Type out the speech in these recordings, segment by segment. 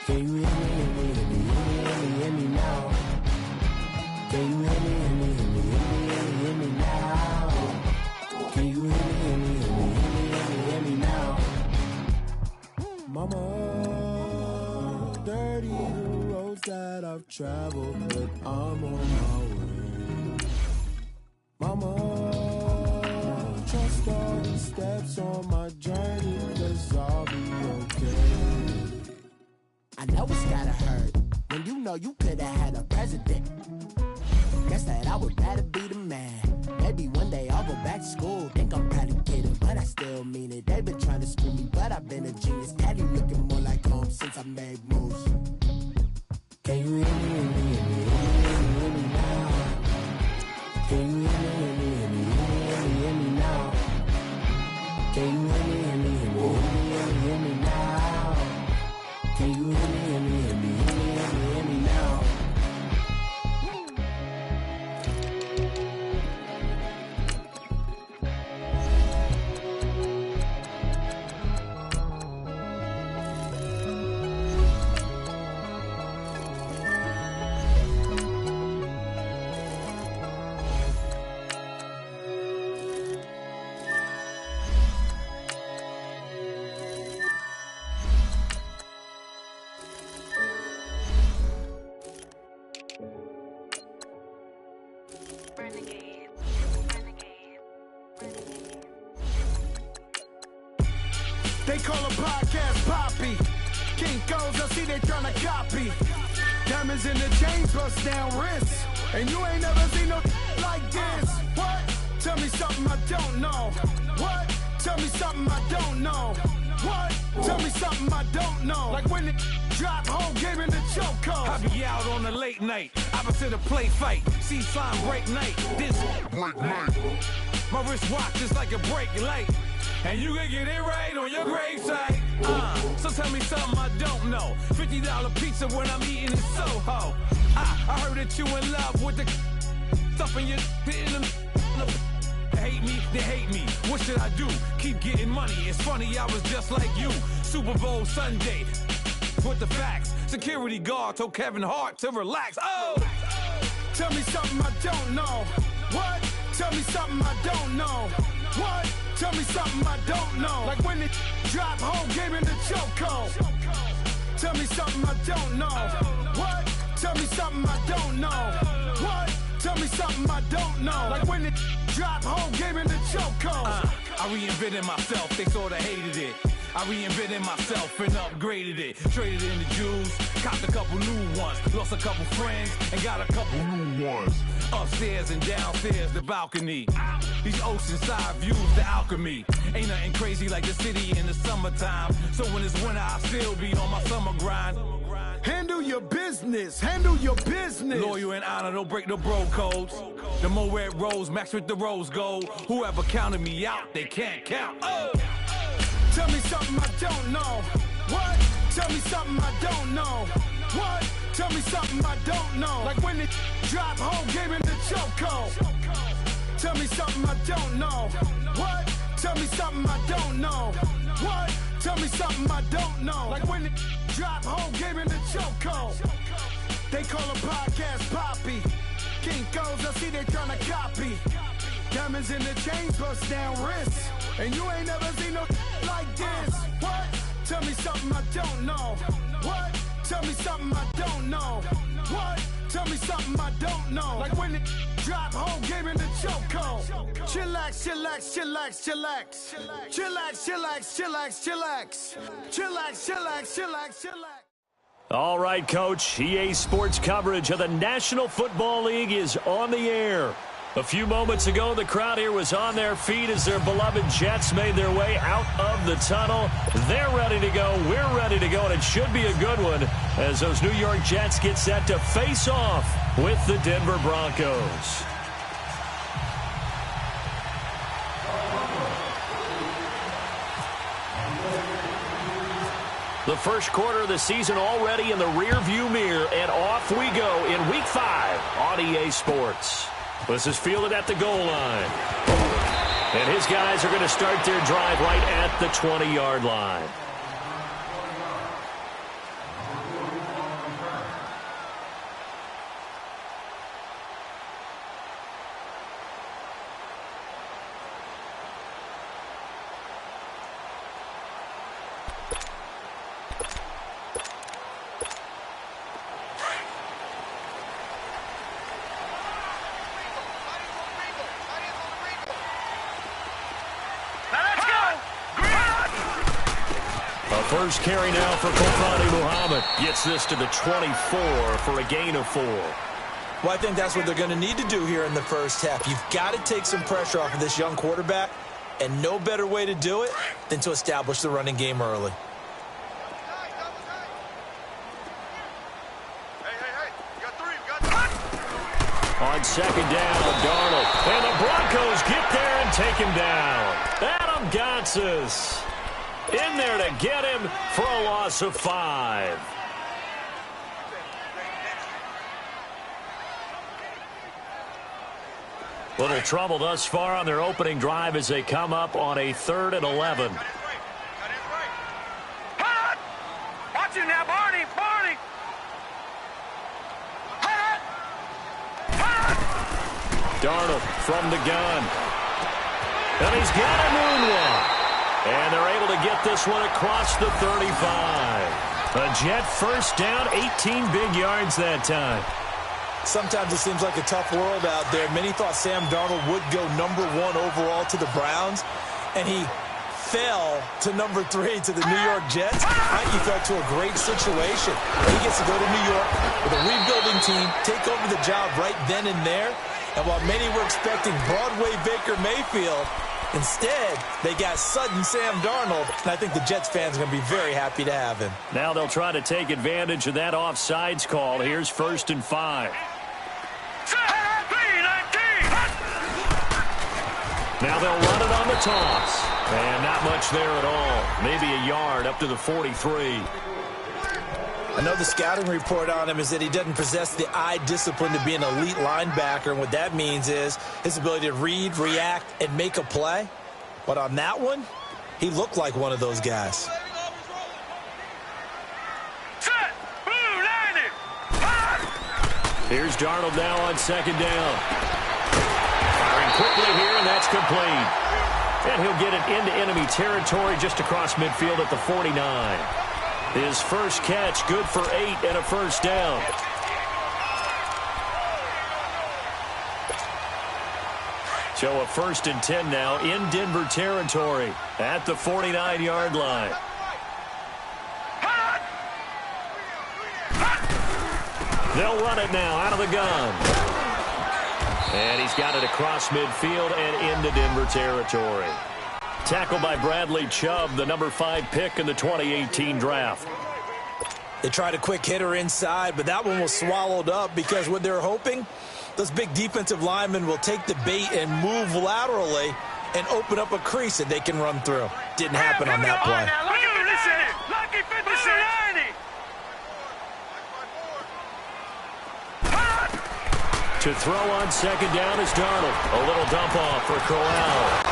Can you hear me, hear me, hear me, hear me, hear me now? Can you hear me, hear me, hear me, hear me, hear me now? Can you hear me, hear me, hear me, hear me, hear me now? Mama, 30 the roads that I've traveled, but I'm on my way. Mama, trust all the steps on my journey, 'cause I'll be okay. I know it's gotta hurt when you know you could've had a president. Guess that I would rather be the man. Maybe one day I'll go back to school. Think I'm probably kidding, but I still mean it. They've been trying to screw me, but I've been a genius. Daddy looking more like home since I made moves. Can you hear me, hear me, hear me, hear me, hear me now? Can you hear me, hear me, hear me, hear me, hear me now? Can you hear me, hear me, hear me, hear me, hear me now? Can you hear me, hear me, hear me, hear me, hear me now? They call a podcast Poppy. Kinkos, I see they tryna copy. Diamonds in the chains, bust down wrists. And you ain't never seen no like this. What? Tell me something I don't know. What? Tell me something I don't know. What? Tell me something I don't know. Like when it drop home, game in the chokehold. I be out on a late night, opposite a play fight. See slime break night, this break night. My wrist watch is like a break light. And you can get it right on your gravesite. So tell me something I don't know. $50 pizza when I'm eating in Soho. I heard that you in love with the stuff in your hate me, they hate me. What should I do? Keep getting money. It's funny, I was just like you. Super Bowl Sunday with the facts. Security guard told Kevin Hart to relax. Oh! Tell me something I don't know. What? Tell me something I don't know. What? Tell me something I don't know. Like when it drop home, game in the chokehold. Tell me something I don't know. What? Tell me something I don't know. What? Tell me something I don't know. Like when it drop home, game in the chokehold. I reinvented myself, they sorta hated it. I reinvented myself and upgraded it. Traded in the jewels, copped a couple new ones. Lost a couple friends and got a couple new ones. Upstairs and downstairs, the balcony. These oceanside views, the alchemy. Ain't nothing crazy like the city in the summertime. So when it's winter, I still be on my summer grind. Handle your business, handle your business. Loyal and honor, don't break the bro codes. The more red rose, max with the rose gold. Whoever counted me out, they can't count. Oh! Tell me something I don't know. What? Tell me something I don't know. What? Tell me something I don't know. Like when it drop home, game in the chokehold. Tell me something I don't know. What? Tell me something I don't know. What? Tell me something I don't know. Like when it drop home, game in the chokehold. They call a podcast Poppy. Kinkos, I see they tryna copy. Diamonds in the chains, bust down wrists. And you ain't never seen no like this. What? Tell me something I don't know. What? Tell me something I don't know. What? Tell me something I don't know. Like when it drop home, game in the chokehold. Chillax, chillax, chillax, chillax. Chillax, chillax, chillax, chillax. Chillax, chillax, chillax, chillax. All right, Coach. EA Sports coverage of the National Football League is on the air. A few moments ago, the crowd here was on their feet as their beloved Jets made their way out of the tunnel. They're ready to go. We're ready to go, and it should be a good one as those New York Jets get set to face off with the Denver Broncos. The first quarter of the season already in the rearview mirror, and off we go in Week 5 on EA Sports. This is fielded at the goal line. And his guys are going to start their drive right at the 20-yard line. A first carry now for Kofani Muhammad. Gets this to the 24 for a gain of 4. Well, I think that's what they're going to need to do here in the first half. You've got to take some pressure off of this young quarterback, and no better way to do it than to establish the running game early. On second down, Darnold. And the Broncos get there and take him down. Adam Gotsis in there to get him for a loss of 5. Little trouble thus far on their opening drive as they come up on a 3rd and 11. Watch you now, Barney! Darnold from the gun. And he's got a moonwalk. And they're able to get this one across the 35. A Jet first down, 18 big yards that time. Sometimes it seems like a tough world out there. Many thought Sam Darnold would go #1 overall to the Browns, and he fell to #3 to the New York Jets. He fell to a great situation. He gets to go to New York with a rebuilding team, take over the job right then and there. And while many were expecting Broadway Baker Mayfield, instead, they got sudden Sam Darnold, and I think the Jets fans are going to be very happy to have him. Now they'll try to take advantage of that offsides call. Here's 1st and 5. Now they'll run it on the toss. And not much there at all. Maybe a yard up to the 43. I know the scouting report on him is that he doesn't possess the eye discipline to be an elite linebacker, and what that means is his ability to read, react, and make a play. But on that one, he looked like one of those guys. Here's Darnold now on second down. Firing quickly here, and that's complete. And he'll get it into enemy territory just across midfield at the 49. His first catch, good for 8 and a first down. So a 1st and 10 now in Denver territory at the 49-yard line. They'll run it now out of the gun. And he's got it across midfield and into Denver territory. Tackled by Bradley Chubb, the #5 pick in the 2018 draft. They tried a quick hitter inside, but that one was swallowed up because what they're hoping, those big defensive linemen will take the bait and move laterally and open up a crease that they can run through. Didn't happen on that play. Lucky 50. To throw on second down is Darnold. A little dump off for Crowell.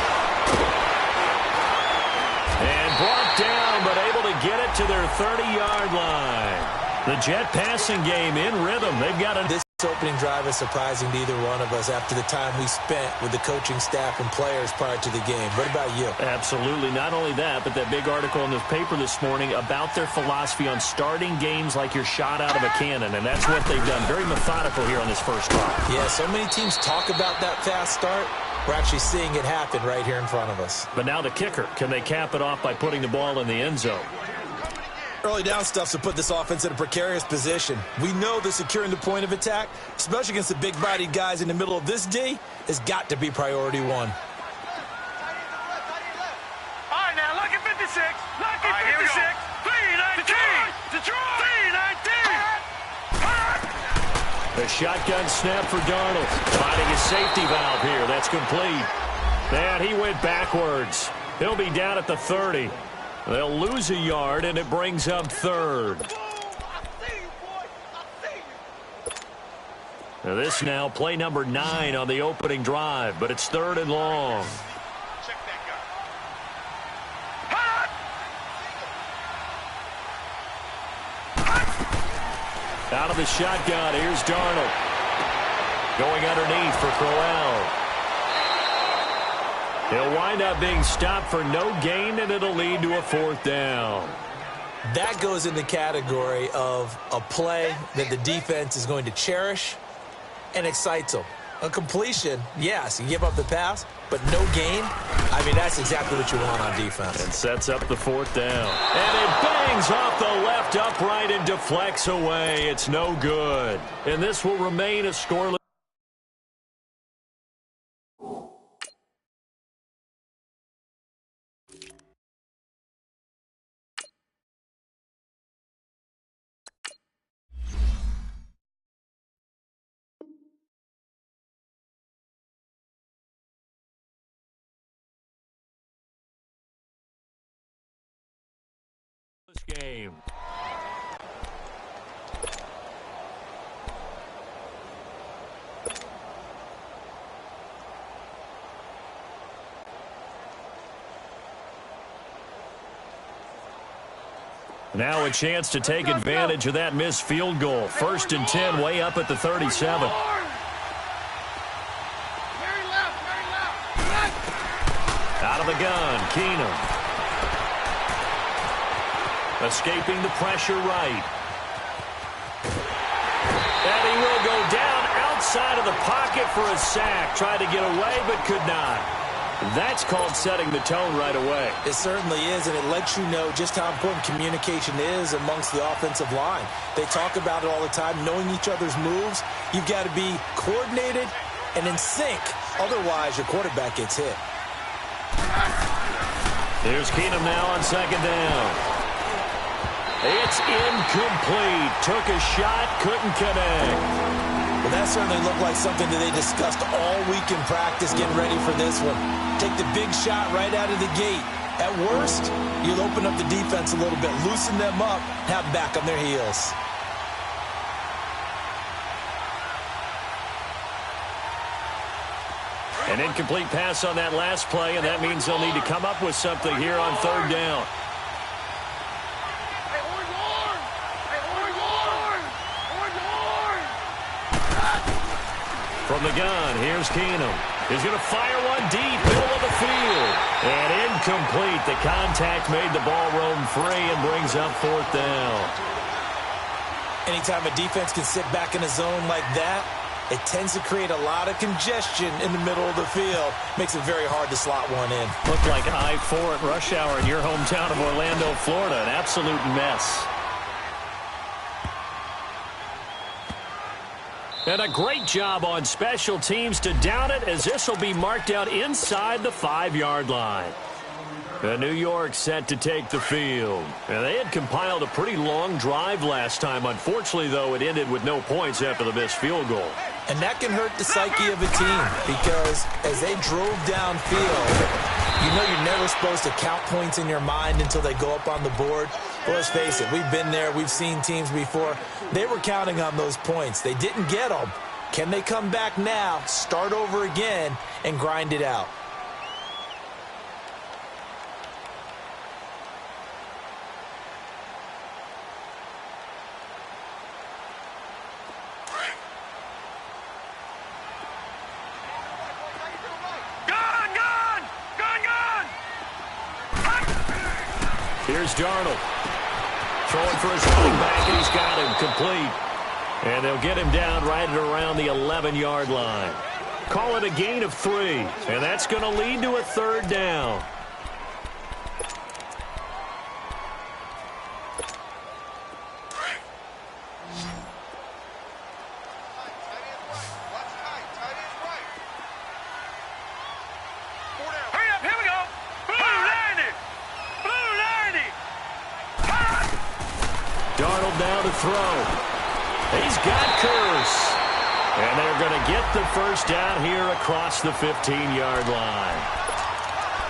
And brought down, but able to get it to their 30-yard line. The Jet passing game in rhythm. They've got a... This opening drive is surprising to either one of us after the time we spent with the coaching staff and players prior to the game. What about you? Absolutely. Not only that, but that big article in the paper this morning about their philosophy on starting games like you're shot out of a cannon, and that's what they've done. Very methodical here on this first drive. Yeah, so many teams talk about that fast start. We're actually seeing it happen right here in front of us. But now the kicker. Can they cap it off by putting the ball in the end zone? Early down stuff to put this offense in a precarious position. We know that securing the point of attack, especially against the big-bodied guys in the middle of this D, has got to be priority one. All right, now, lucky 56. Lucky 56. 319. Detroit. 319. The shotgun snap for Darnold. Finding a safety valve here. That's complete. And he went backwards. He'll be down at the 30. They'll lose a yard, and it brings up 3rd. Now this now play number 9 on the opening drive, but it's 3rd and long. Check that guy. Out of the shotgun, here's Darnold. Going underneath for Crowell. He'll wind up being stopped for no gain, and it'll lead to a 4th down. That goes in the category of a play that the defense is going to cherish and excites them. A completion, yes, you give up the pass, but no gain. I mean, that's exactly what you want on defense. And sets up the fourth down. And it bangs off the left upright and deflects away. It's no good. And this will remain a scoreless game. Now a chance to take advantage of that missed field goal. 1st and 10, way up at the 37. Out of the gun, Keenum. Escaping the pressure right. And he will go down outside of the pocket for a sack. Tried to get away, but could not. That's called setting the tone right away. It certainly is, and it lets you know just how important communication is amongst the offensive line. They talk about it all the time, knowing each other's moves. You've got to be coordinated and in sync. Otherwise, your quarterback gets hit. Here's Keenum now on 2nd down. It's incomplete. Took a shot, couldn't connect. Well, that certainly looked like something that they discussed all week in practice getting ready for this one. Take the big shot right out of the gate. At worst, you'll open up the defense a little bit, loosen them up, have them back on their heels. An incomplete pass on that last play, and that means they'll need to come up with something here on 3rd down. From the gun, here's Keenum. He's going to fire one deep, middle of the field. And incomplete. The contact made the ball roam free and brings up 4th down. Anytime a defense can sit back in a zone like that, it tends to create a lot of congestion in the middle of the field. Makes it very hard to slot one in. Looked like I-4 at rush hour in your hometown of Orlando, Florida. An absolute mess. And a great job on special teams to down it, as this will be marked out inside the 5-yard line. The New York set to take the field. And they had compiled a pretty long drive last time. Unfortunately, though, it ended with no points after the missed field goal. And that can hurt the psyche of a team, because as they drove downfield, you know you're never supposed to count points in your mind until they go up on the board. Well, let's face it, we've been there. We've seen teams before. They were counting on those points. They didn't get them. Can they come back now, start over again, and grind it out? Here's Darnold. Throwing for his running back, and he's got him complete. And they'll get him down right at around the 11-yard line. Call it a gain of 3, and that's going to lead to a 3rd down. Darnold now to throw. He's got Curse. And they're going to get the 1st down here across the 15-yard line.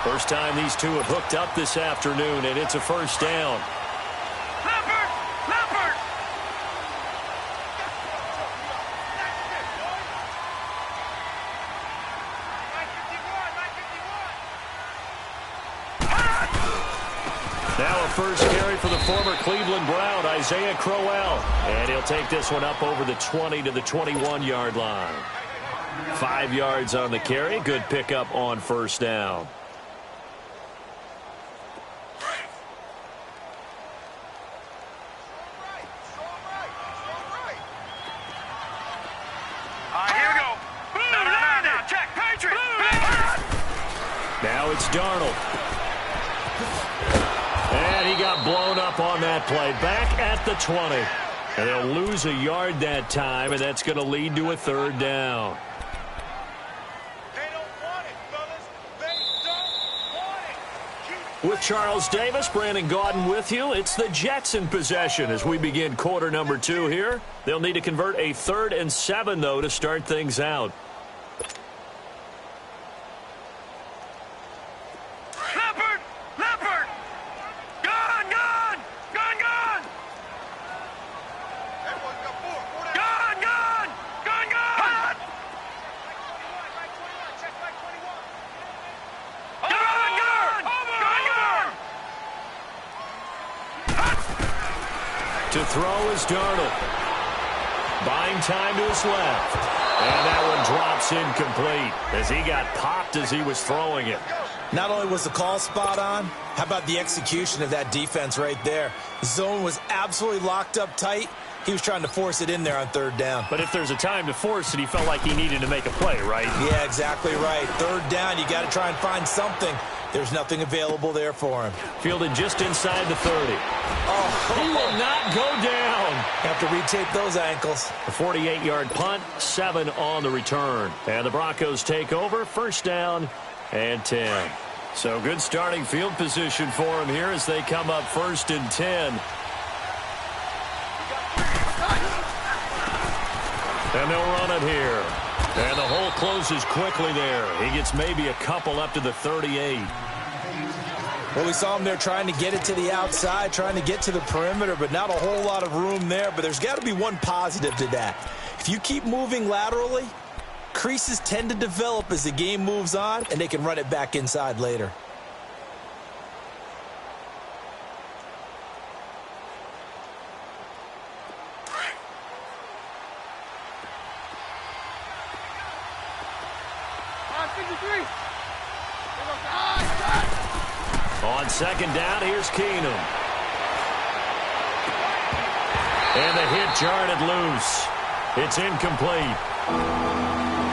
First time these two have hooked up this afternoon, and it's a 1st down. Now a first carry for the former Cleveland Brown, Isaiah Crowell. And he'll take this one up over the 20 to the 21-yard line. 5 yards on the carry. Good pickup on 1st down. Here we go. Darnold. And he got blown up on that play. Back at the 20. And they'll lose a yard that time, and that's going to lead to a third down. With Charles Davis, Brandon Gaudin with you. It's the Jets in possession as we begin quarter number 2 here. They'll need to convert a 3rd and 7, though, to start things out. Leopard! Gone! Gone! To throw is Darnold. Buying time to his left. And that one drops incomplete as he got popped as he was throwing it. Not only was the call spot on, how about the execution of that defense right there? The zone was absolutely locked up tight. He was trying to force it in there on 3rd down. But if there's a time to force it, he felt like he needed to make a play, right? Yeah, exactly right. 3rd down, you got to try and find something. There's nothing available there for him. Fielded just inside the 30. Oh, he will not go down. Have to retape those ankles. A 48-yard punt, 7 on the return. And the Broncos take over, 1st down and 10. So good starting field position for him here as they come up 1st and 10. And they'll run it here. And the hole closes quickly there. He gets maybe a couple up to the 38. Well, we saw him there trying to get it to the outside, trying to get to the perimeter, but not a whole lot of room there. But there's got to be one positive to that. If you keep moving laterally, creases tend to develop as the game moves on, and they can run it back inside later. On 2nd down, here's Keenum. And the hit jarred it loose. It's incomplete.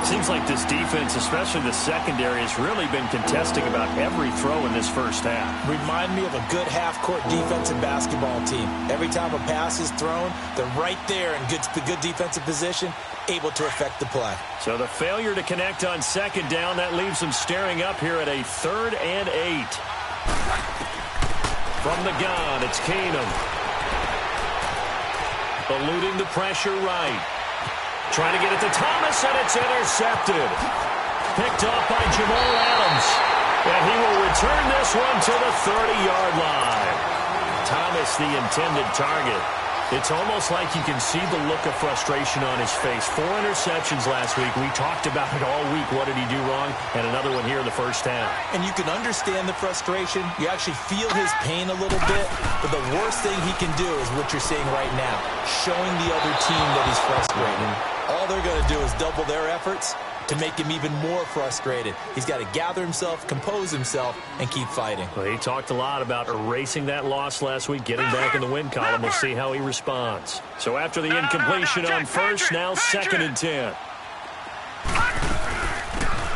Seems like this defense, especially the secondary, has really been contesting about every throw in this first half. Remind me of a good half-court defensive basketball team. Every time a pass is thrown, they're right there in good defensive position, able to affect the play. So the failure to connect on 2nd down, that leaves them staring up here at a 3rd and 8. From the gun, it's Keenum. Eluding the pressure right. Trying to get it to Thomas, and it's intercepted. Picked off by Jamal Adams. And he will return this one to the 30-yard line. Thomas, the intended target. It's almost like you can see the look of frustration on his face. 4 interceptions last week. We talked about it all week. What did he do wrong? And another one here in the 1st half. And you can understand the frustration. You actually feel his pain a little bit. But the worst thing he can do is what you're seeing right now, showing the other team that he's frustrated. All they're going to do is double their efforts to make him even more frustrated. He's got to gather himself, compose himself, and keep fighting. Well, he talked a lot about erasing that loss last week, getting back in the win column. We'll see how he responds. So after the incompletion on 1st, now 2nd and 10.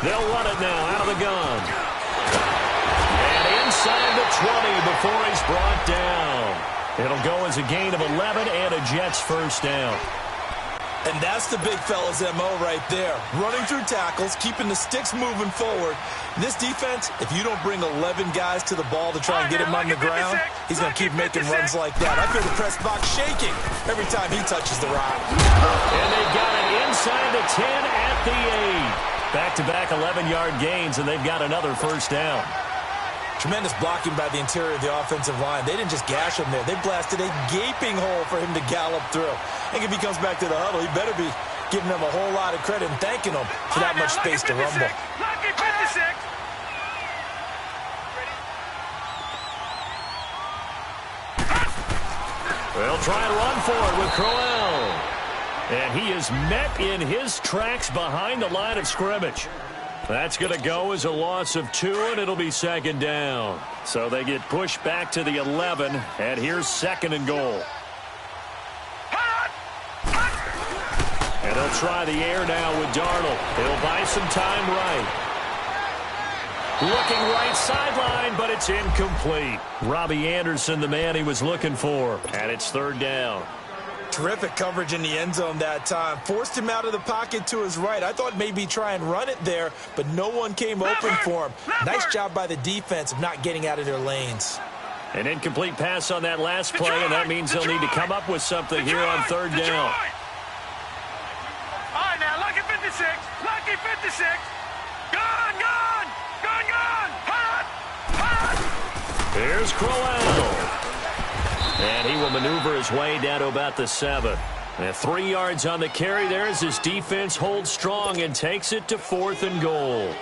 They'll run it now out of the gun. And inside the 20 before he's brought down. It'll go as a gain of 11 and a Jets 1st down. And that's the big fella's MO right there. Running through tackles, keeping the sticks moving forward. This defense, if you don't bring 11 guys to the ball to try and get him on the ground, he's going to keep making runs like that. I feel the press box shaking every time he touches the rock. And they got it inside the 10 at the 8. Back-to-back 11-yard gains, and they've got another 1st down. Tremendous blocking by the interior of the offensive line. They didn't just gash him there. They blasted a gaping hole for him to gallop through. I think if he comes back to the huddle, he better be giving them a whole lot of credit and thanking them for that much space to rumble. They'll try and run for it with Crowell. And he is met in his tracks behind the line of scrimmage. That's going to go as a loss of 2, and it'll be 2nd down. So they get pushed back to the 11, and here's 2nd and goal. And they'll try the air now with Darnold. He'll buy some time right. Looking right sideline, but it's incomplete. Robbie Anderson, the man he was looking for. And it's third down. Terrific coverage in the end zone that time. Forced him out of the pocket to his right. I thought maybe try and run it there, but no one came open for him. Nice job by the defense of not getting out of their lanes. An incomplete pass on that last play, and that means they'll need to come up with something here on third down. All right, now, lucky 56. Lucky 56. Gone, gone. Gone, gone. Hot, hot. Here's Crowell. And he will maneuver his way down to about the 7. And 3 yards on the carry there as his defense holds strong and takes it to 4th and goal.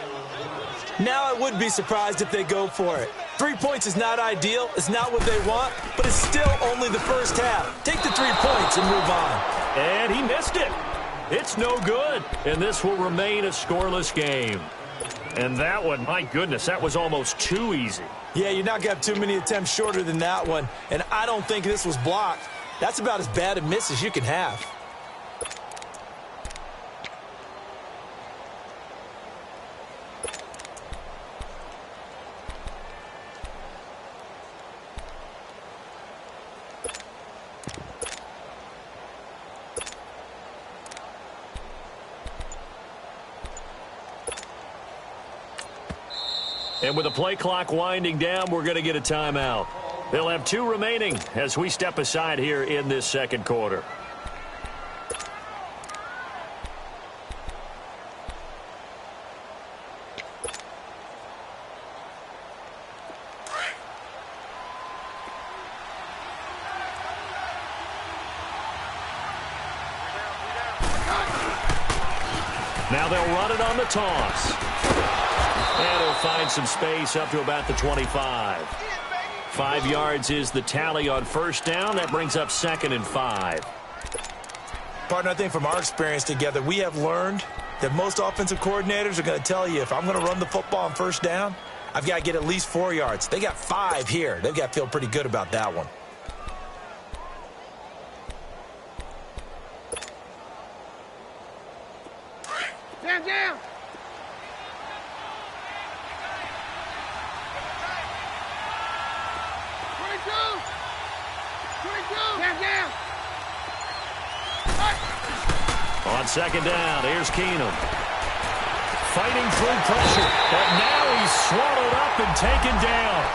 Now I would be surprised if they go for it. 3 points is not ideal. It's not what they want, but it's still only the first half. Take the 3 points and move on. And he missed it. It's no good. And this will remain a scoreless game. And that one, my goodness, that was almost too easy. Yeah, you're not going to have too many attempts shorter than that one. And I don't think this was blocked. That's about as bad a miss as you can have. And with the play clock winding down, we're going to get a timeout. They'll have 2 remaining as we step aside here in this second quarter. Now they'll run it on the toss. And he'll find some space up to about the 25. 5 yards is the tally on first down. That brings up 2nd and 5. Partner, I think from our experience together, we have learned that most offensive coordinators are going to tell you, if I'm going to run the football on first down, I've got to get at least 4 yards. They got 5 here. They've got to feel pretty good about that one. Down. 22. Down. On second down, here's Keenum. Fighting through pressure, but now he's swallowed up and taken down.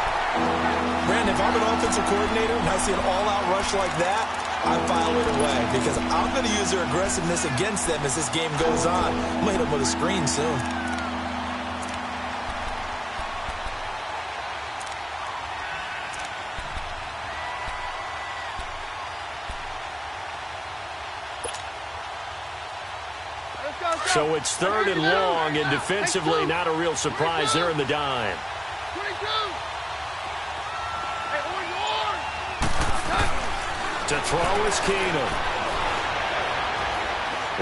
Brandon, if I'm an offensive coordinator and I see an all-out rush like that, I file it away because I'm going to use their aggressiveness against them as this game goes on. I'm going to hit them with a screen soon. So it's 3rd and long, and defensively not a real surprise there in the dime. 22. To throw is Keenum.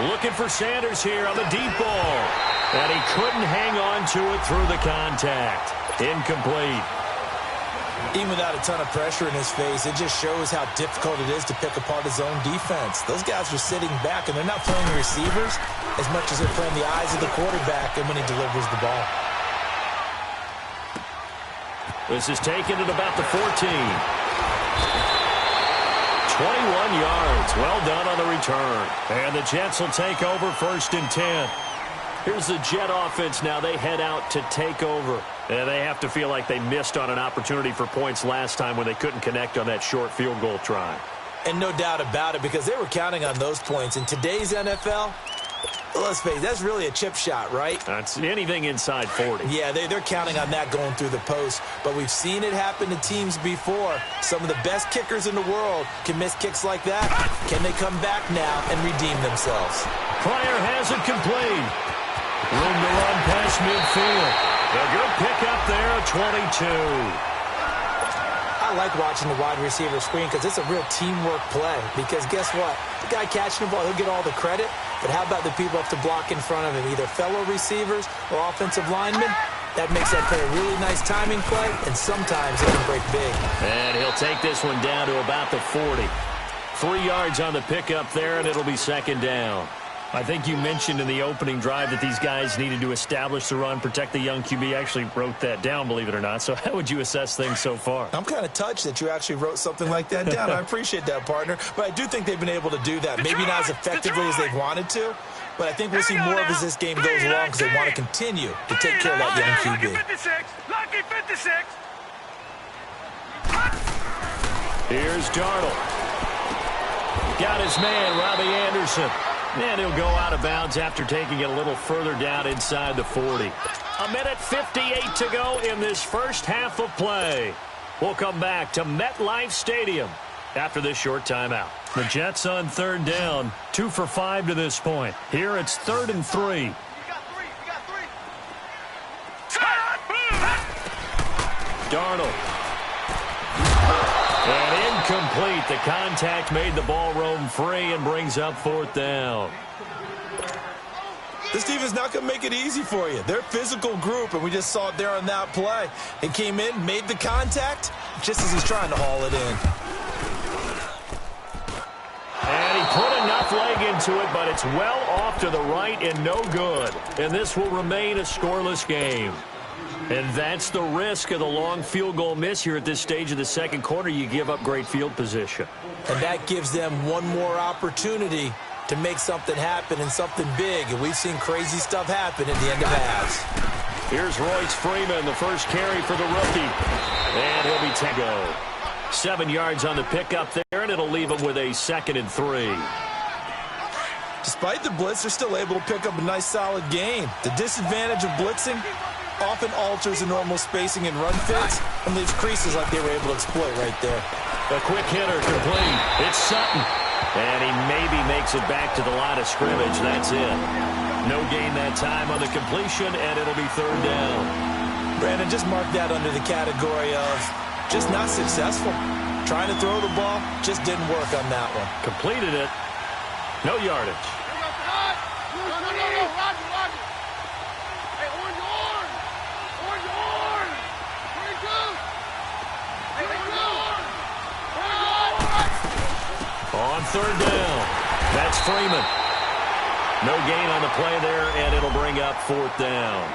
Looking for Sanders here on the deep ball. And he couldn't hang on to it through the contact. Incomplete. Even without a ton of pressure in his face, it just shows how difficult it is to pick apart his own defense. Those guys are sitting back, and they're not playing the receivers as much as they're playing the eyes of the quarterback and when he delivers the ball. This is taken at about the 14. 21 yards. Well done on the return. And the Jets will take over 1st and 10. Here's the Jet offense now. They head out to take over. And they have to feel like they missed on an opportunity for points last time when they couldn't connect on that short field goal try. And no doubt about it, because they were counting on those points. In today's NFL, let's face it, that's really a chip shot, right? That's anything inside 40. Yeah, they're counting on that going through the post. But we've seen it happen to teams before. Some of the best kickers in the world can miss kicks like that. Can they come back now and redeem themselves? Pryor has it complete. Room to run past midfield. A good pickup there at 22. I like watching the wide receiver screen because it's a real teamwork play. Because guess what? The guy catching the ball, he'll get all the credit. But how about the people have to block in front of him, either fellow receivers or offensive linemen? That makes that play a really nice timing play, and sometimes it can break big. And he'll take this one down to about the 40. 3 yards on the pickup there, and it'll be 2nd down. I think you mentioned in the opening drive that these guys needed to establish the run, protect the young QB. I actually wrote that down, believe it or not. So how would you assess things so far? I'm kind of touched that you actually wrote something like that down. I appreciate that, partner. But I do think they've been able to do that. Maybe not as effectively as they've wanted to, but I think we'll see more of as this game goes along because they want to continue to take care of that young QB. Lucky 56. Here's Darnold. Got his man, Robbie Anderson. And he'll go out of bounds after taking it a little further down inside the 40. A minute 58 to go in this first half of play. We'll come back to MetLife Stadium after this short timeout. The Jets on third down, 2 for 5 to this point. Here it's 3rd and 3. We got three. Darnold. And incomplete. The contact made the ball roam free and brings up 4th down. This team is not going to make it easy for you. They're a physical group, and we just saw it there on that play. It came in, made the contact, just as he's trying to haul it in. And he put enough leg into it, but it's well off to the right and no good. And this will remain a scoreless game. And that's the risk of the long field goal miss here at this stage of the second quarter. You give up great field position. And that gives them one more opportunity to make something happen and something big. And we've seen crazy stuff happen at the end of halves. Here's Royce Freeman, the first carry for the rookie. And he'll be to go. 7 yards on the pickup there, and it'll leave him with a 2nd and 3. Despite the blitz, they're still able to pick up a nice, solid gain. The disadvantage of blitzing often alters the normal spacing and run fits and leaves creases like they were able to exploit right there. A quick hitter complete. It's Sutton. And he maybe makes it back to the line of scrimmage. That's it. No gain that time on the completion, and it'll be 3rd down. Brandon, just mark that under the category of just not successful. Trying to throw the ball, just didn't work on that one. Completed it. No yardage. On 3rd down, that's Freeman. No gain on the play there, and it'll bring up 4th down.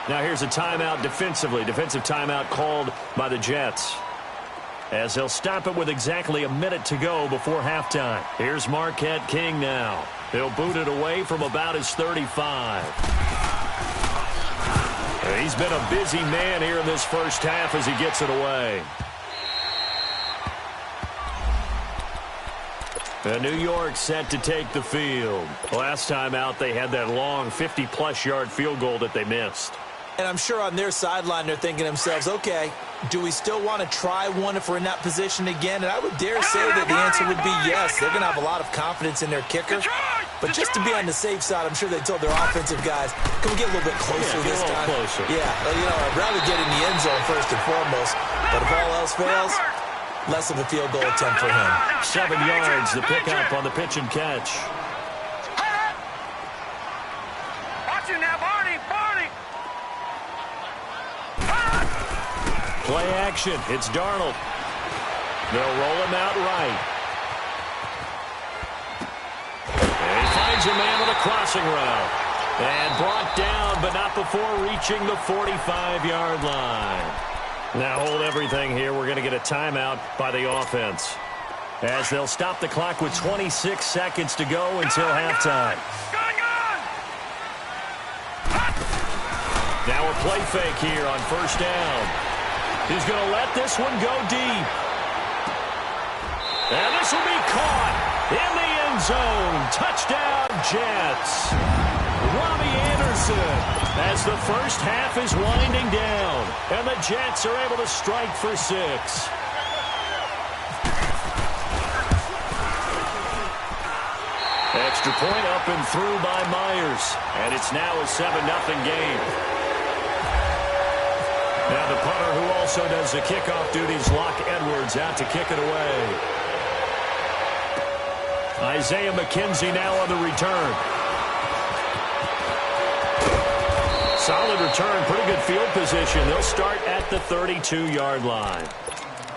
Now here's a timeout defensively. Defensive timeout called by the Jets, as they'll stop it with exactly a minute to go before halftime. Here's Marquette King now. He'll boot it away from about his 35. He's been a busy man here in this first half as he gets it away. And New York set to take the field. Last time out, they had that long 50-plus yard field goal that they missed. And I'm sure on their sideline, they're thinking to themselves, okay, do we still want to try one if we're in that position again? And I would dare say that the answer would be yes. They're going to have a lot of confidence in their kicker. But just to be on the safe side, I'm sure they told their offensive guys, can we get a little bit closer this time? Closer. Yeah, I'd rather get in the end zone first and foremost. But if all else fails, less of a field goal attempt for him. 7 yards, the pickup on the pitch and catch. Watch you now, Barney. Play action. It's Darnold. They'll roll him out right. And he finds a man with a crossing route. And brought down, but not before reaching the 45-yard line. Now hold everything here. We're going to get a timeout by the offense, as they'll stop the clock with 26 seconds to go until halftime. Now a play fake here on 1st down. He's going to let this one go deep. And this will be caught in the end zone. Touchdown, Jets. Robbie Anderson, as the first half is winding down, and the Jets are able to strike for 6. Extra point up and through by Myers, and it's now a 7-0 game. Now the punter, who also does the kickoff duties, Locke Edwards, out to kick it away. Isaiah McKenzie now on the return. Solid return, pretty good field position. They'll start at the 32-yard line.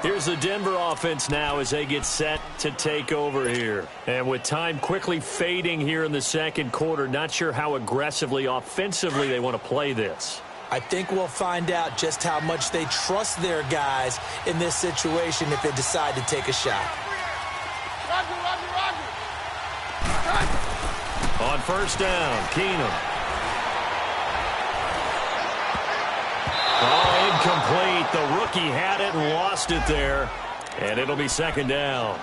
Here's the Denver offense now as they get set to take over here. And with time quickly fading here in the second quarter, not sure how aggressively, offensively they want to play this. I think we'll find out just how much they trust their guys in this situation if they decide to take a shot. On first down, Keenum. Oh, incomplete. The rookie had it and lost it there. And it'll be second down.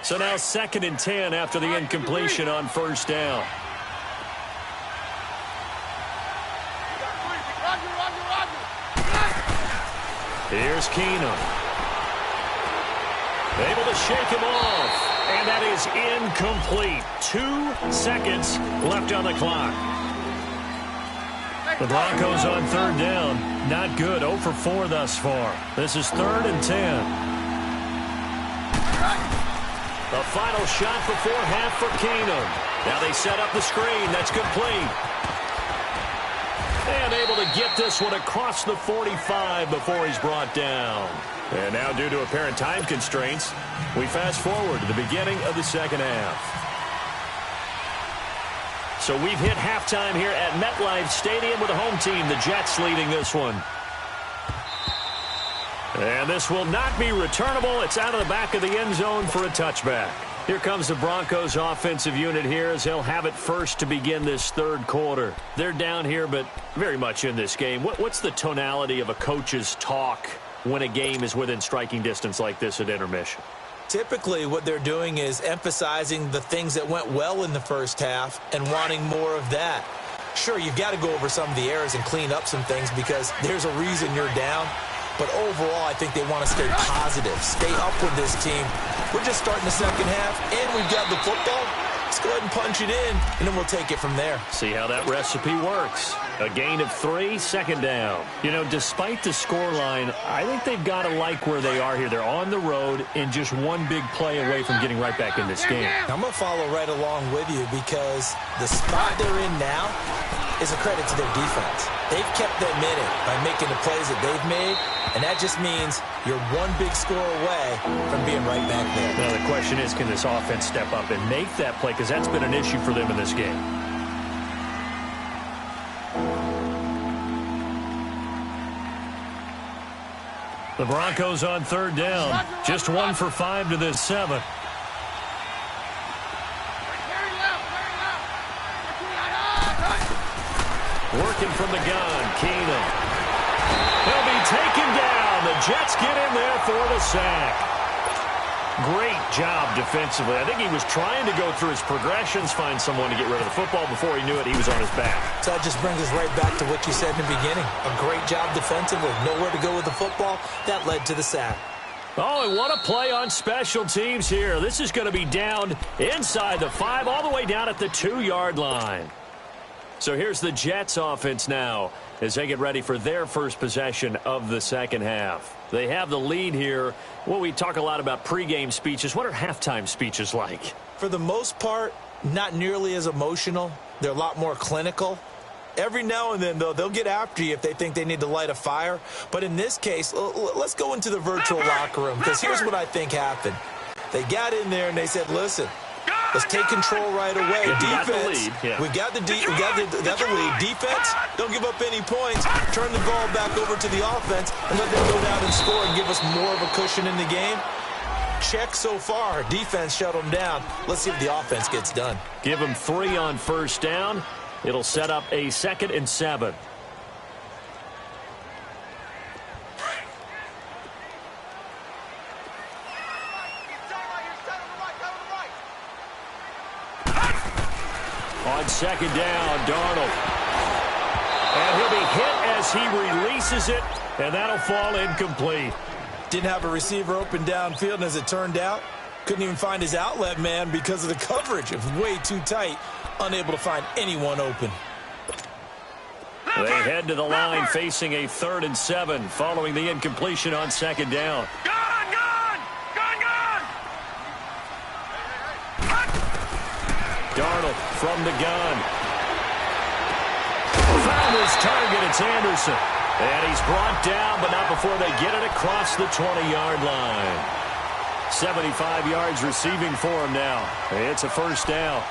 So now 2nd and 10 after the incompletion on first down. Here's Keenum. Able to shake him off. And that is incomplete. 2 seconds left on the clock. The Broncos on third down. Not good. 0 for 4 thus far. This is 3rd and 10. The final shot before half for Keenum. Now they set up the screen. That's complete. And able to get this one across the 45 before he's brought down. And now, due to apparent time constraints, we fast forward to the beginning of the second half. So we've hit halftime here at MetLife Stadium with the home team, the Jets, leading this one. And this will not be returnable. It's out of the back of the end zone for a touchback. Here comes the Broncos offensive unit here as they'll have it first to begin this third quarter. They're down here, but very much in this game. What's the tonality of a coach's talk when a game is within striking distance like this at intermission? Typically, what they're doing is emphasizing the things that went well in the first half and wanting more of that. Sure, you've got to go over some of the errors and clean up some things because there's a reason you're down. But overall, I think they want to stay positive, stay up with this team. We're just starting the second half, and we've got the football. Let's go ahead and punch it in, and then we'll take it from there. See how that recipe works. A gain of 3, second down. You know, despite the scoreline, I think they've got to like where they are here. They're on the road and just one big play away from getting right back in this game. I'm going to follow right along with you because the spot they're in now is a credit to their defense. They've kept them in it by making the plays that they've made, and that just means you're one big score away from being right back there. Now the question is, can this offense step up and make that play? Because that's been an issue for them in this game. The Broncos on third down. Just 1 for 5 to this 7. Working from the gun, Keenum. He'll be taken down. The Jets get in there for the sack. Great job defensively. I think he was trying to go through his progressions, find someone to get rid of the football. Before he knew it, he was on his back. So that just brings us right back to what you said in the beginning. A great job defensively. Nowhere to go with the football. That led to the sack. Oh, and what a play on special teams here. This is going to be down inside the 5, all the way down at the 2-yard line. So here's the Jets offense now as they get ready for their first possession of the second half. They have the lead here. Well, we talk a lot about pregame speeches. What are halftime speeches like? For the most part, not nearly as emotional. They're a lot more clinical. Every now and then, though, they'll get after you if they think they need to light a fire. But in this case, let's go into the virtual locker room because here's what I think happened. They got in there and they said, listen, let's take control right away. Defense, we got the lead. Defense, don't give up any points. Turn the ball back over to the offense and let them go down and score and give us more of a cushion in the game. Check so far. Defense shut them down. Let's see if the offense gets done. Give them 3 on first down. It'll set up a 2nd and 7. On second down, Darnold. And he'll be hit as he releases it, and that'll fall incomplete. Didn't have a receiver open downfield, and as it turned out, couldn't even find his outlet man because of the coverage. It was way too tight, unable to find anyone open. They head to the line facing a 3rd and 7 following the incompletion on second down. Darnold from the gun. his target. It's Anderson. And he's brought down, but not before they get it across the 20-yard line. 75 yards receiving for him now. It's a first down.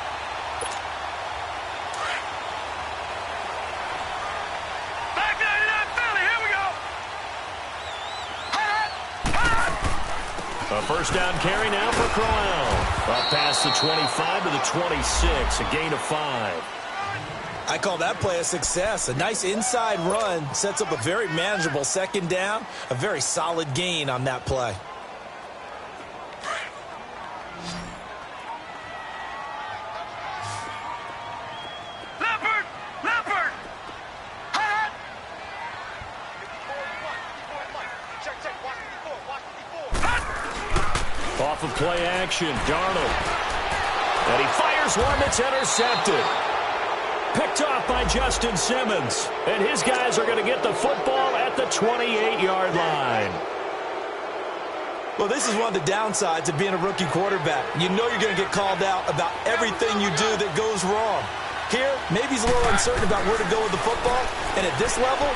A first down carry now for Crowell. Up past the 25 to the 26, a gain of 5. I call that play a success. A nice inside run sets up a very manageable second down. A very solid gain on that play. Off of play action, Darnold. And he fires one that's intercepted. Picked off by Justin Simmons. And his guys are going to get the football at the 28-yard line. Well, this is one of the downsides of being a rookie quarterback. You know you're going to get called out about everything you do that goes wrong. Here, maybe he's a little uncertain about where to go with the football. And at this level,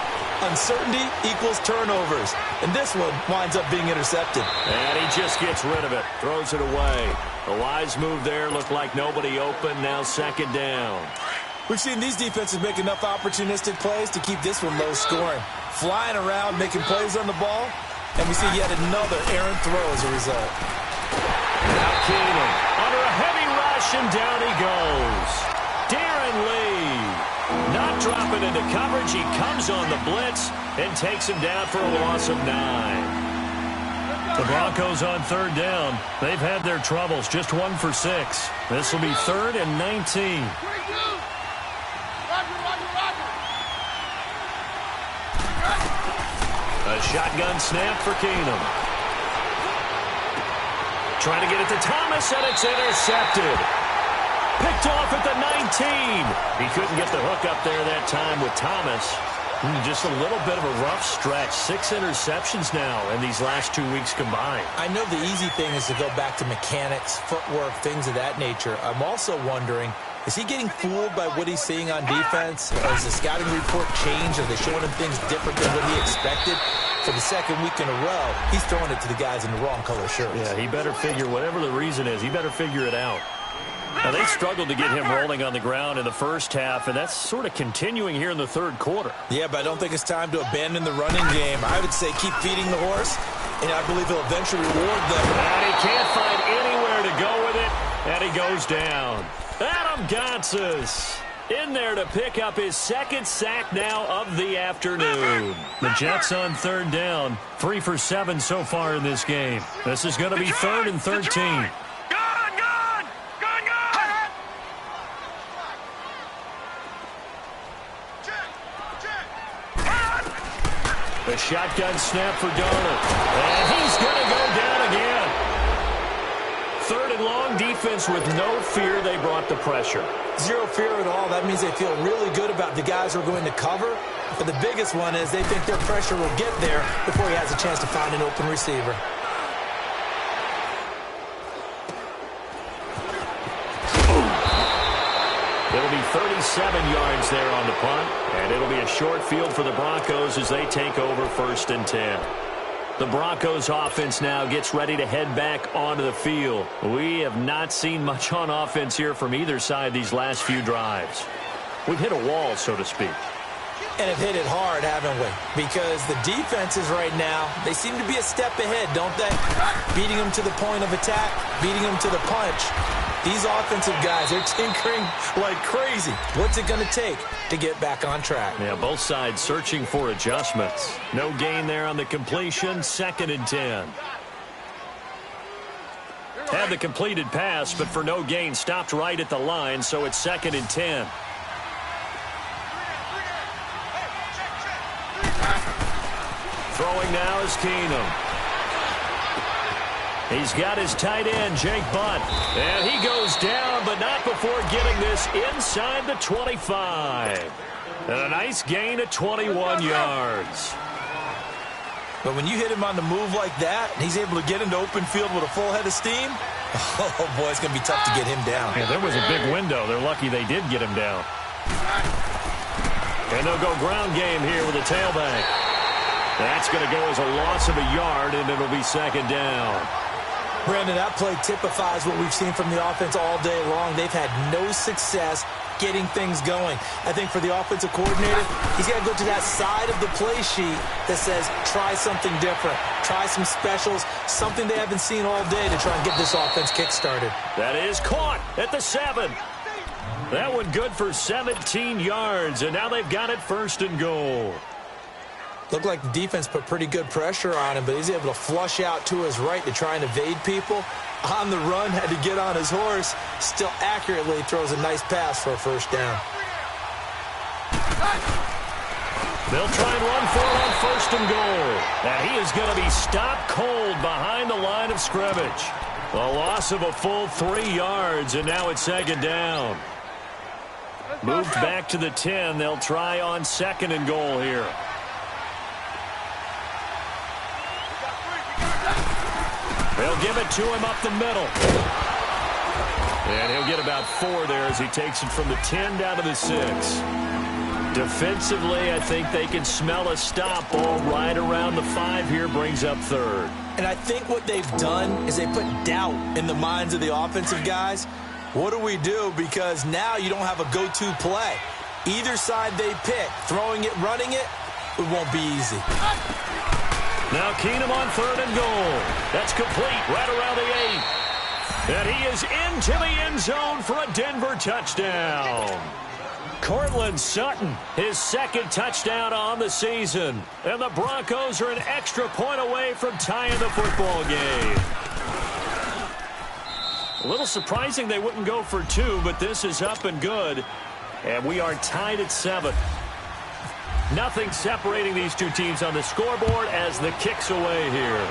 uncertainty equals turnovers. And this one winds up being intercepted. And he just gets rid of it. Throws it away. A wise move there. Looked like nobody open. Now second down. We've seen these defenses make enough opportunistic plays to keep this one low scoring. Flying around, making plays on the ball. And we see yet another errant throw as a result. Now Keenum under a heavy rush, and down he goes. Darren Lee not dropping into coverage. He comes on the blitz and takes him down for a loss of 9. The Broncos on third down. They've had their troubles. Just 1 for 6. This will be 3rd and 19. A shotgun snap for Keenum. Trying to get it to Thomas, and it's intercepted. Picked off at the 19. He couldn't get the hook up there that time with Thomas. Just a little bit of a rough stretch. 6 interceptions now in these last 2 weeks combined. I know the easy thing is to go back to mechanics, footwork, things of that nature. I'm also wondering, is he getting fooled by what he's seeing on defense? Or has the scouting report changed? Are they showing him things different than what he expected? For the second week in a row, he's throwing it to the guys in the wrong color shirts. Yeah, he better figure, whatever the reason is, he better figure it out. Now, they struggled to get him rolling on the ground in the first half, and that's sort of continuing here in the third quarter. Yeah, but I don't think it's time to abandon the running game. I would say keep feeding the horse, and I believe he'll eventually reward them. And he can't find anywhere to go with it, and he goes down. Adam Gotsis in there to pick up his 2nd sack now of the afternoon. The Jets on third down, 3 for 7 so far in this game. This is going to be 3rd and 13. A shotgun snap for Darnold. And he's going to go down again. 3rd and long, defense with no fear. They brought the pressure. Zero fear at all. That means they feel really good about the guys who are going to cover. But the biggest one is they think their pressure will get there before he has a chance to find an open receiver. It'll be 37 yards there on the punt, and it'll be a short field for the Broncos as they take over 1st and 10. The Broncos offense now gets ready to head back onto the field. We have not seen much on offense here from either side these last few drives. We've hit a wall, so to speak. And have hit it hard, haven't we? Because the defenses right now, they seem to be a step ahead, don't they? Beating them to the point of attack, beating them to the punch. These offensive guys are tinkering like crazy. What's it going to take to get back on track? Yeah, both sides searching for adjustments. No gain there on the completion. 2nd and 10. Had the completed pass, but for no gain, stopped right at the line, so it's 2nd and 10. Throwing now is Keenum. He's got his tight end, Jake Butt. And he goes down, but not before getting this inside the 25. And a nice gain of 21 yards. But when you hit him on the move like that, and he's able to get into open field with a full head of steam, oh, boy, it's going to be tough to get him down. Yeah, there was a big window. They're lucky they did get him down. And they'll go ground game here with a tailback. That's going to go as a loss of a yard, and it'll be second down. Brandon, that play typifies what we've seen from the offense all day long. They've had no success getting things going. I think for the offensive coordinator, he's got to go to that side of the play sheet that says, try something different. Try some specials, something they haven't seen all day to try and get this offense kick-started. That is caught at the 7. That one good for 17 yards, and now they've got it first and goal. Looked like the defense put pretty good pressure on him, but he's able to flush out to his right to try and evade people. On the run, had to get on his horse. Still accurately throws a nice pass for a first down. They'll try and run for it on first and goal. And he is going to be stopped cold behind the line of scrimmage. A loss of a full 3 yards, and now it's second down. Moved back to the 10. They'll try on second and goal here. They'll give it to him up the middle. And he'll get about 4 there as he takes it from the 10 down to the 6. Defensively, I think they can smell a stop. Ball right around the 5 here, brings up third. And I think what they've done is they put doubt in the minds of the offensive guys. What do we do? Because now you don't have a go-to play. Either side they pick, throwing it, running it, it won't be easy. Now Keenum on third and goal. That's complete right around the 8. And he is into the end zone for a Denver touchdown. Cortland Sutton, his second touchdown on the season. And the Broncos are an extra point away from tying the football game. A little surprising they wouldn't go for 2, but this is up and good. And we are tied at 7. Nothing separating these two teams on the scoreboard as the kick's away here.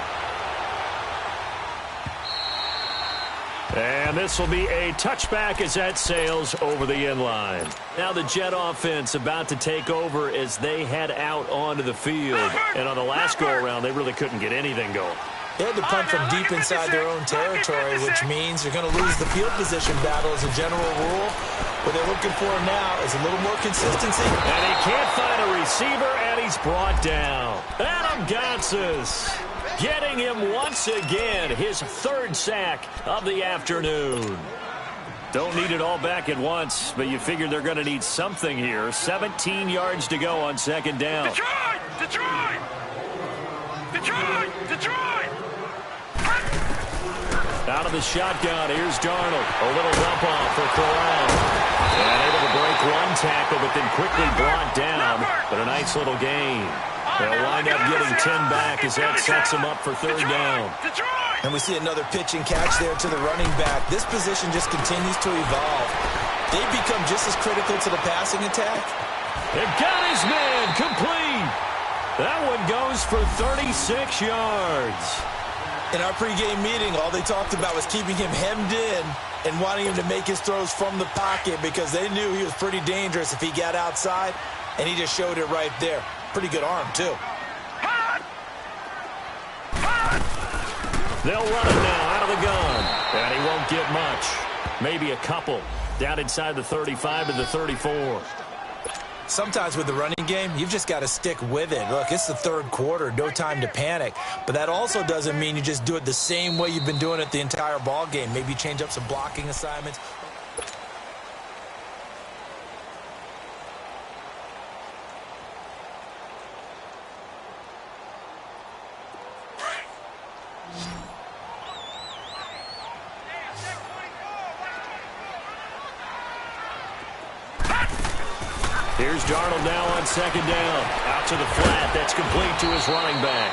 And this will be a touchback as that sails over the end line. Now the Jet offense about to take over as they head out onto the field. And on the last go-around, they really couldn't get anything going. They had to punt from deep inside their own territory, which means you're going to lose the field position battle as a general rule. What they're looking for now is a little more consistency. And he can't find a receiver, and he's brought down. Adam Gotsis getting him once again, his 3rd sack of the afternoon. Don't need it all back at once, but you figure they're going to need something here. 17 yards to go on second down. Detroit! Detroit! Detroit! Detroit! Out of the shotgun, here's Darnold. A little dump off for Corral. And able to break one tackle, but then quickly brought down. But a nice little gain. They'll wind up getting 10 back as that sets them up for third down. And we see another pitch and catch there to the running back. This position just continues to evolve. They've become just as critical to the passing attack. They've got his man complete. That one goes for 36 yards. In our pregame meeting, all they talked about was keeping him hemmed in and wanting him to make his throws from the pocket because they knew he was pretty dangerous if he got outside, and he just showed it right there. Pretty good arm, too. They'll run it now out of the gun, and he won't get much. Maybe a couple. Down inside the 35 to the 34. Sometimes with the running game, you've just got to stick with it. Look, it's the 3rd quarter, no time to panic. But that also doesn't mean you just do it the same way you've been doing it the entire ball game. Maybe change up some blocking assignments. Here's Darnold now on second down. Out to the flat. That's complete to his running back.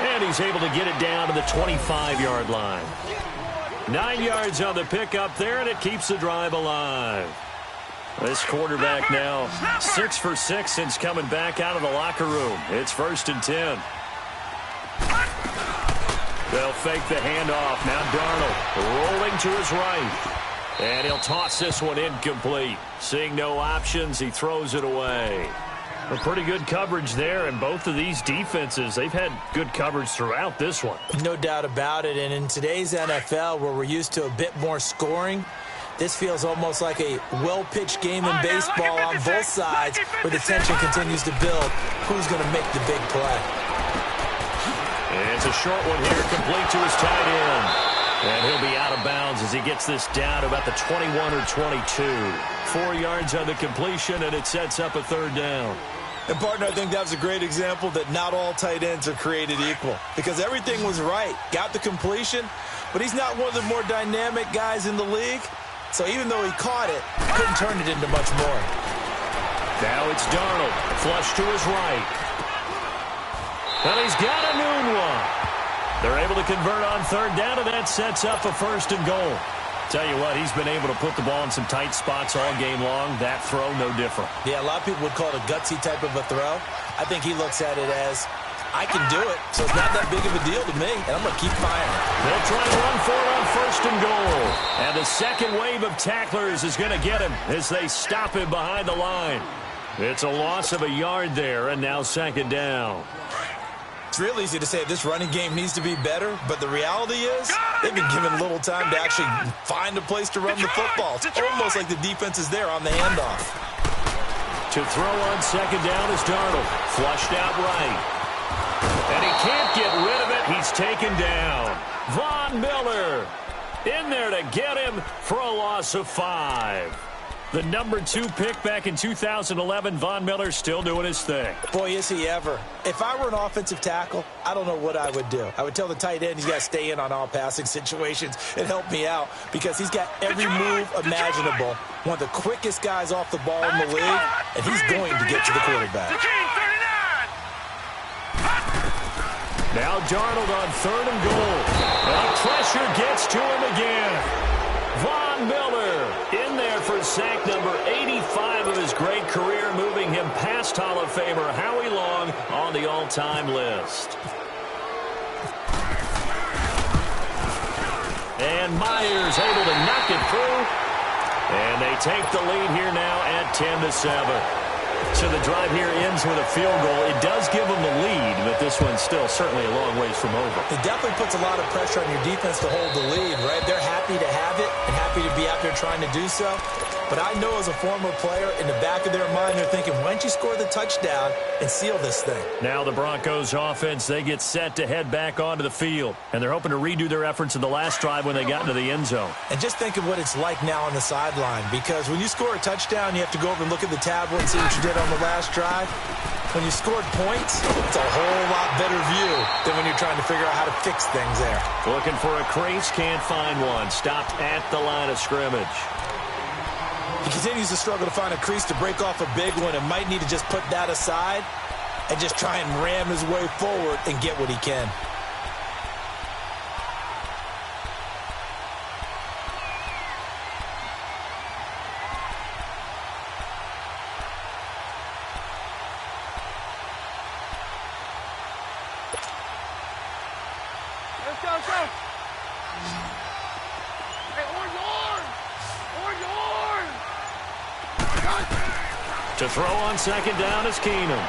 And he's able to get it down to the 25-yard line. 9 yards on the pickup there, and it keeps the drive alive. This quarterback now 6 for 6 since coming back out of the locker room. It's 1st and 10. They'll fake the handoff. Now Darnold rolling to his right. And he'll toss this one incomplete. Seeing no options, he throws it away. A pretty good coverage there, and both of these defenses, they've had good coverage throughout this one. No doubt about it, and in today's NFL, where we're used to a bit more scoring, This feels almost like a well-pitched game in baseball on both sides where the tension continues to build. Who's going to make the big play? It's a short one here, complete to his tight end. And he'll be out of bounds as he gets this down to about the 21 or 22. 4 yards on the completion, and it sets up a third down. And, partner, I think that was a great example that not all tight ends are created equal because everything was right. Got the completion, but he's not one of the more dynamic guys in the league. So even though he caught it, couldn't turn it into much more. Now it's Darnold, flush to his right. And he's got a noon one. They're able to convert on third down, and that sets up a first and goal. Tell you what, he's been able to put the ball in some tight spots all game long. That throw, no different. Yeah, a lot of people would call it a gutsy type of a throw. I think he looks at it as, I can do it, so it's not that big of a deal to me, and I'm going to keep firing. They'll try to run for it on first and goal. And the second wave of tacklers is going to get him as they stop him behind the line. It's a loss of a yard there, and now second down. It's real easy to say this running game needs to be better, but the reality is they've been given little time to actually find a place to run the football. It's almost like the defense is there on the handoff. To throw on second down is Darnold. Flushed out right. And he can't get rid of it. He's taken down. Von Miller in there to get him for a loss of 5. The number 2 pick back in 2011, Von Miller still doing his thing. Boy, is he ever. If I were an offensive tackle, I don't know what I would do. I would tell the tight end he's got to stay in on all passing situations and help me out because he's got every move imaginable. One of the quickest guys off the ball in the league, and he's going to get to the quarterback. Now Darnold on third and goal. And pressure gets to him again. Von Miller in there for sack number 85 of his great career, moving him past Hall of Famer Howie Long on the all-time list. And Myers able to knock it through. And they take the lead here now at 10-7. So the drive here ends with a field goal. It does give them the lead, but this one's still certainly a long ways from over. It definitely puts a lot of pressure on your defense to hold the lead, right? They're happy to have it and happy to be out there trying to do so. But I know as a former player, in the back of their mind, they're thinking, why don't you score the touchdown and seal this thing? Now the Broncos offense, they get set to head back onto the field. And they're hoping to redo their efforts in the last drive when they got into the end zone. And just think of what it's like now on the sideline. Because when you score a touchdown, you have to go over and look at the tablet and see what you did on the last drive. When you scored points, it's a whole lot better view than when you're trying to figure out how to fix things there. Looking for a crease, can't find one. Stopped at the line of scrimmage. He continues to struggle to find a crease to break off a big one and might need to just put that aside and just try and ram his way forward and get what he can. Let's go, let's go. Hey, orange, orange! Orange, orange! To throw on second down is Keenum.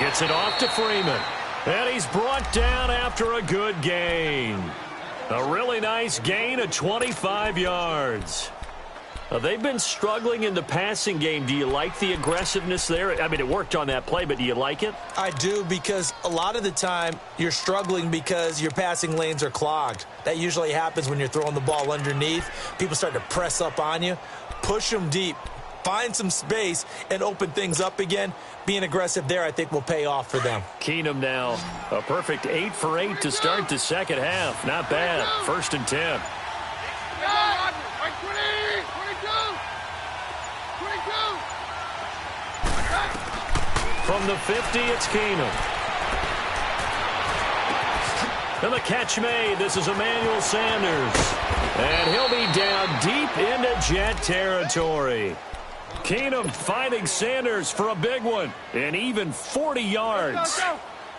Gets it off to Freeman. And he's brought down after a good gain. A really nice gain of 25 yards. They've been struggling in the passing game. Do you like the aggressiveness there? I mean, it worked on that play, but do you like it? I do, because a lot of the time you're struggling because your passing lanes are clogged. That usually happens when you're throwing the ball underneath. People start to press up on you. Push them deep. Find some space and open things up again. Being aggressive there, I think, will pay off for them. Keenum now, a perfect 8 for 8 to start the second half. Not bad. 1st and 10. From the 50, it's Keenum. And the catch made. This is Emmanuel Sanders. And he'll be down deep into Jet territory. Keenum finding Sanders for a big one. And even 40 yards.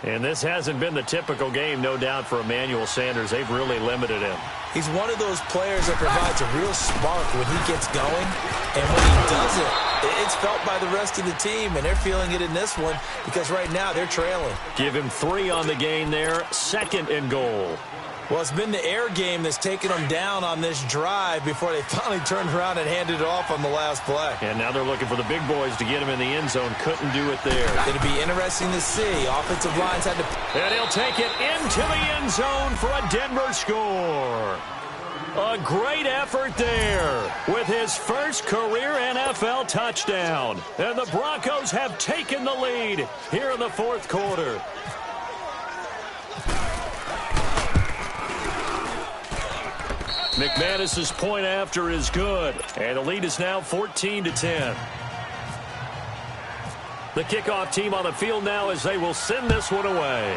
And this hasn't been the typical game, no doubt, for Emmanuel Sanders. They've really limited him. He's one of those players that provides a real spark when he gets going. And when he does it, it's felt by the rest of the team, and they're feeling it in this one because right now they're trailing. Give him 3 on the gain there. 2nd and goal. Well, it's been the air game that's taken them down on this drive before they finally turned around and handed it off on the last play. And now they're looking for the big boys to get him in the end zone. Couldn't do it there. It'll be interesting to see. Offensive lines had to... And he'll take it into the end zone for a Denver score. A great effort there with his first career NFL touchdown. And the Broncos have taken the lead here in the fourth quarter. McManus's point after is good, and the lead is now 14-10. The kickoff team on the field now as they will send this one away.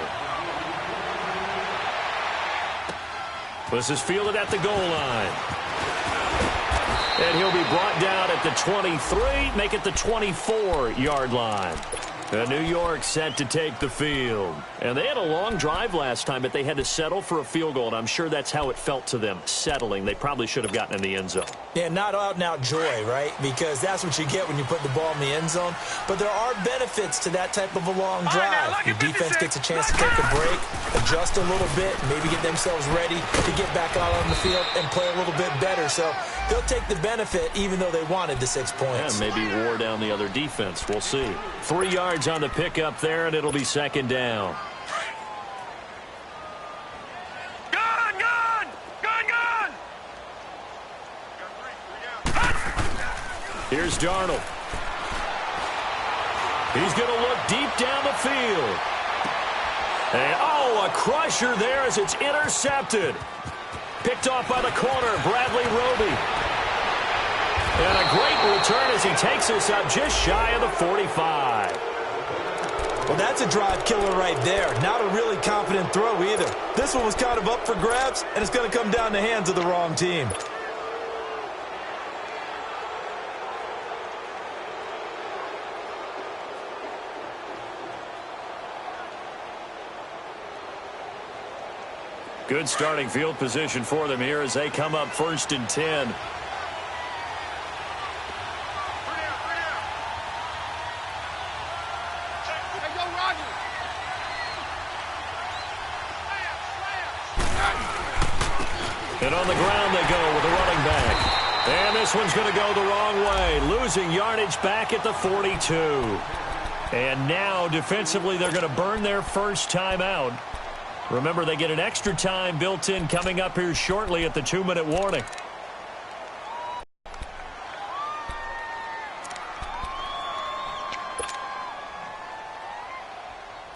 This is fielded at the goal line. And he'll be brought down at the 23, make it the 24-yard line. And New York set to take the field. And they had a long drive last time, but they had to settle for a field goal, and I'm sure that's how it felt to them, settling. They probably should have gotten in the end zone. Yeah, not out-and-out joy, right? Because that's what you get when you put the ball in the end zone. But there are benefits to that type of a long drive. Your defense gets a chance to take a break, adjust a little bit, maybe get themselves ready to get back out on the field and play a little bit better. So they'll take the benefit even though they wanted the 6 points. Yeah, maybe wore down the other defense. We'll see. 3 yards on the pickup there, and it'll be second down. Here's Darnold. He's going to look deep down the field. And, oh, a crusher there as it's intercepted. Picked off by the corner, Bradley Roby. And a great return as he takes us up just shy of the 45. Well, that's a drive killer right there. Not a really confident throw either. This one was kind of up for grabs, and it's going to come down the hands of the wrong team. Good starting field position for them here as they come up 1st and 10. And on the ground they go with a running back. And this one's going to go the wrong way, losing yardage back at the 42. And now defensively they're going to burn their first timeout. Remember, they get an extra time built in coming up here shortly at the 2-minute warning.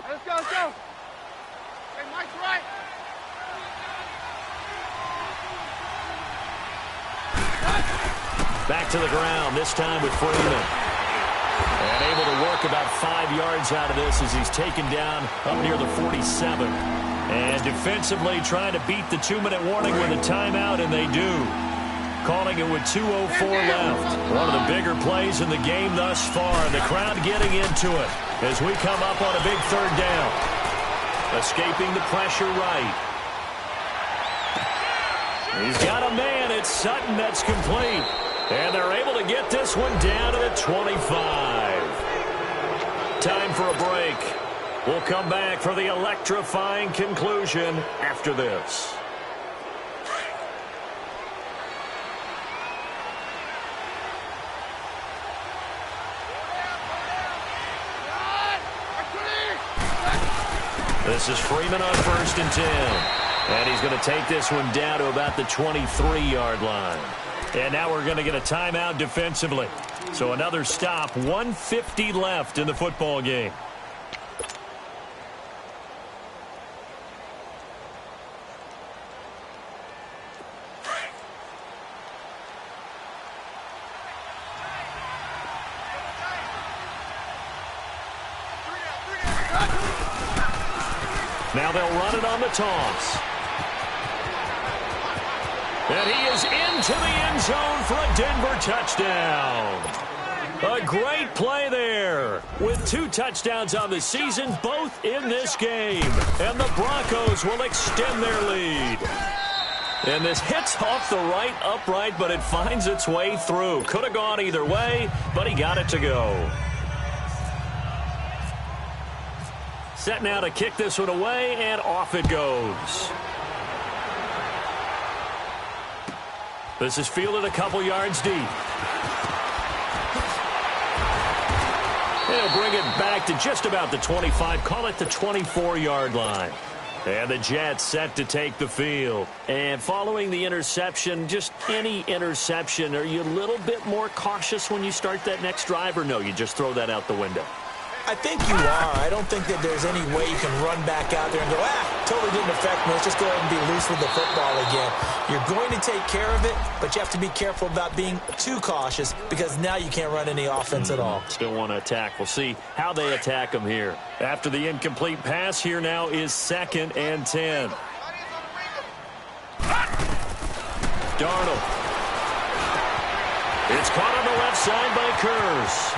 Let's go, let's go. Hey, Mike's right. Back to the ground, this time with Freeman. And able to work about 5 yards out of this as he's taken down up near the 47. And defensively trying to beat the 2-minute warning with a timeout, and they do. Calling it with 2:04 left. One of the bigger plays in the game thus far. And the crowd getting into it as we come up on a big 3rd down. Escaping the pressure right. He's got a man. It's Sutton that's complete. And they're able to get this one down to the 25. Time for a break. We'll come back for the electrifying conclusion after this. This is Freeman on 1st and 10. And he's going to take this one down to about the 23-yard line. And now we're going to get a timeout defensively. So another stop, 1:50 left in the football game. Now they'll run it on the toss. And he is into the end zone for a Denver touchdown. A great play there with 2 touchdowns on the season, both in this game. And the Broncos will extend their lead. And this hits off the right upright, but it finds its way through. Could have gone either way, but he got it to go. Set now to kick this one away, and off it goes. This is fielded a couple yards deep. They'll bring it back to just about the 25. Call it the 24-yard line. And the Jets set to take the field. And following the interception, just any interception, are you a little bit more cautious when you start that next drive, or no, you just throw that out the window? I think you are. I don't think that there's any way you can run back out there and go, totally didn't affect me. Let's just go ahead and be loose with the football again. You're going to take care of it, but you have to be careful about being too cautious because now you can't run any offense at all. Still want to attack. We'll see how they attack them here. After the incomplete pass, here now is 2nd and 10. Darnold. It's caught on the left side by Kurz.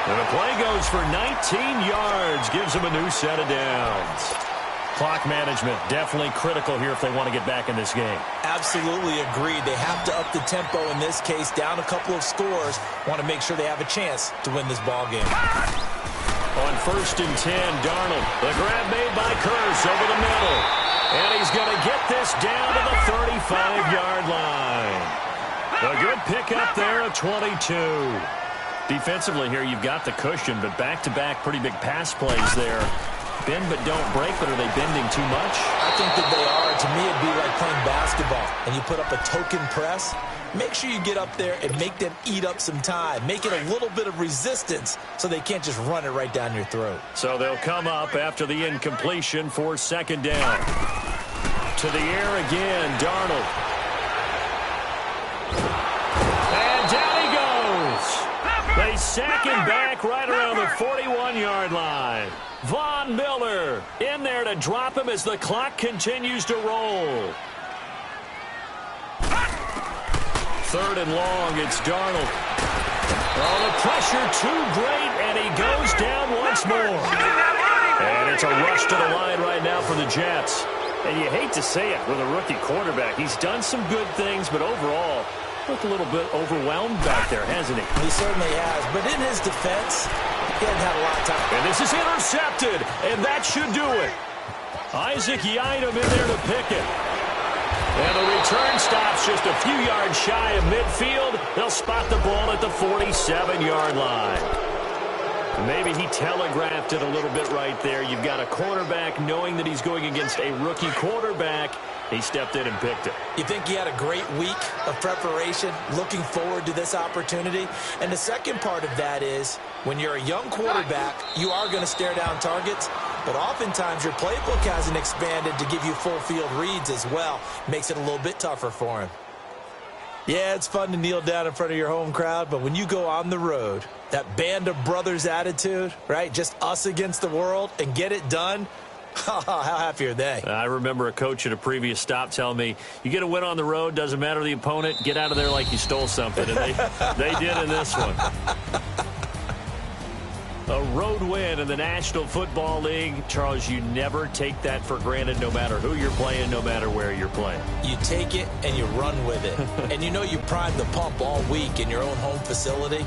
And the play goes for 19 yards, gives them a new set of downs. Clock management definitely critical here if they want to get back in this game. Absolutely agreed. They have to up the tempo in this case, down a couple of scores. Want to make sure they have a chance to win this ball game. On 1st and 10, Darnold. The grab made by Kurz over the middle. And he's going to get this down to the 35-yard line. A good pickup there of 22. Defensively here, you've got the cushion, but back-to-back pretty big pass plays there. Bend but don't break, but are they bending too much? I think that they are. To me, it'd be like playing basketball, and you put up a token press. Make sure you get up there and make them eat up some time. Make it a little bit of resistance so they can't just run it right down your throat. So they'll come up after the incompletion for 2nd down. To the air again, Darnold. And down he goes. They sack him back right around the 41-yard line. Von Miller in there to drop him as the clock continues to roll. 3rd and long, it's Darnold. Oh, the pressure too great, and he goes down once more. And it's a rush to the line right now for the Jets. And you hate to say it with a rookie quarterback. He's done some good things, but overall, looked a little bit overwhelmed back there, hasn't he? He certainly has, but in his defense, he hasn't had a lot of time. And this is intercepted, and that should do it. Isaac Yiadom in there to pick it. And the return stops just a few yards shy of midfield. They'll spot the ball at the 47-yard line. Maybe he telegraphed it a little bit right there. You've got a quarterback knowing that he's going against a rookie quarterback. He stepped in and picked it. You think he had a great week of preparation, looking forward to this opportunity? And the second part of that is, when you're a young quarterback, you are going to stare down targets, but oftentimes your playbook hasn't expanded to give you full field reads as well. Makes it a little bit tougher for him. Yeah, it's fun to kneel down in front of your home crowd, but when you go on the road, that band of brothers attitude, right? Just us against the world and get it done. How happy are they? I remember a coach at a previous stop telling me, you get a win on the road, doesn't matter the opponent, get out of there like you stole something. And they did in this one. A road win in the National Football League. Charles, you never take that for granted no matter who you're playing, no matter where you're playing. You take it and you run with it. And you know you primed the pump all week in your own home facility.